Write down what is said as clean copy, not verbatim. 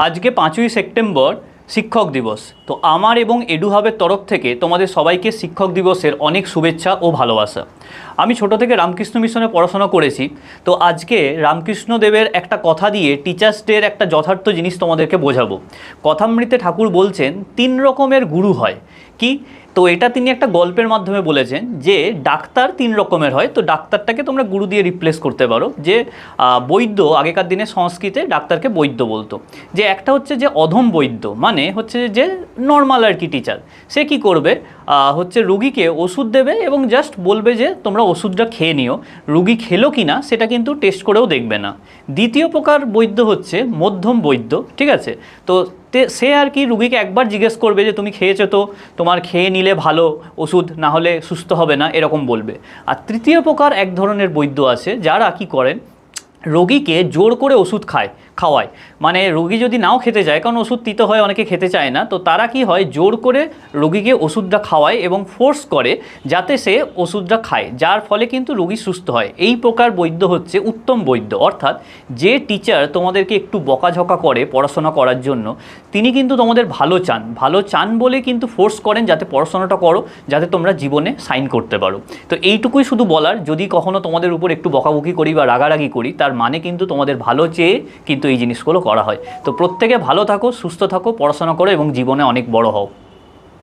আজকে 5ই সেপ্টেম্বর শিক্ষক দিবস। তো আমার এবং এডুহাবের তরফ থেকে তোমাদের সবাইকে শিক্ষক দিবসের অনেক শুভেচ্ছা ও ভালোবাসা। আমি ছোট থেকে রামকৃষ্ণ মিশনে পড়াশোনা করেছি। তো আজকে রামকৃষ্ণ দেবের একটা কথা দিয়ে টিচার্স ডের একটা যথার্থ জিনিস তোমাদেরকে বোঝাবো। কথামৃতে ঠাকুর বলছেন 3 রকমের গুরু হয়। কি? তো এটা তিনি একটা গল্পের মাধ্যমে বলেছেন যে ডাক্তার 3 রকমের হয়। তো ডাক্তারটাকে তোমরা গুরু দিয়ে রিপ্লেস করতে পারো। যে বৈদ্য, আগেকার দিনে সংস্কৃতে ডাক্তারকে বৈদ্য বলতো। যে একটা হচ্ছে যে অধম বৈদ্য, মানে হচ্ছে যে নর্মাল আর কি টিচার। সে কি করবে, হচ্ছে রুগীকে ওষুধ দেবে এবং জাস্ট বলবে যে তোমরা ওষুধটা খেয়ে নিও, রুগী খেলো কি না সেটা কিন্তু টেস্ট করেও দেখবে না। দ্বিতীয় প্রকার বৈদ্য হচ্ছে মধ্যম বৈদ্য, ঠিক আছে। তো সে আর কি রুগীকে একবার জিজ্ঞেস করবে যে তুমি খেয়েছো, তো তোমার খেয়ে নিলে ভালো ওষুধ, না হলে সুস্থ হবে না, এরকম বলবে। আর তৃতীয় প্রকার এক ধরনের বৈদ্য আছে যারা কি করেন, রোগীকে জোর করে ওষুধ খাওয়ায়। মানে রোগী যদি নাও খেতে চায়, কারণ ওষুধ তিতো হয়, অনেকে খেতে চায় না, তো তারা কি হয় জোর করে রোগীকে ওষুধটা খাওয়ায় এবং ফোর্স করে যাতে সে ওষুধটা খায়, যার ফলে কিন্তু রোগী সুস্থ হয়। এই প্রকার বৈদ্য হচ্ছে উত্তম বৈদ্য। অর্থাৎ যে টিচার তোমাদেরকে একটু বকাঝকা করে পড়াশোনা করার জন্য, তিনি কিন্তু তোমাদের ভালো চান বলে কিন্তু ফোর্স করেন যাতে পড়াশোনাটা করো, যাতে তোমরা জীবনে সাইন করতে পারো। তো এইটুকুই শুধু বলার, যদি কখনো তোমাদের উপর একটু বকাবকি করি বা রাগারাগি করি, তার মানে কিন্তু তোমাদের ভালো চেয়ে কিন্তু এই জিনিসগুলো করা হয়। তো প্রত্যেকে ভালো থাকো, সুস্থ থাকো, পড়াশোনা করো এবং জীবনে অনেক বড় হও।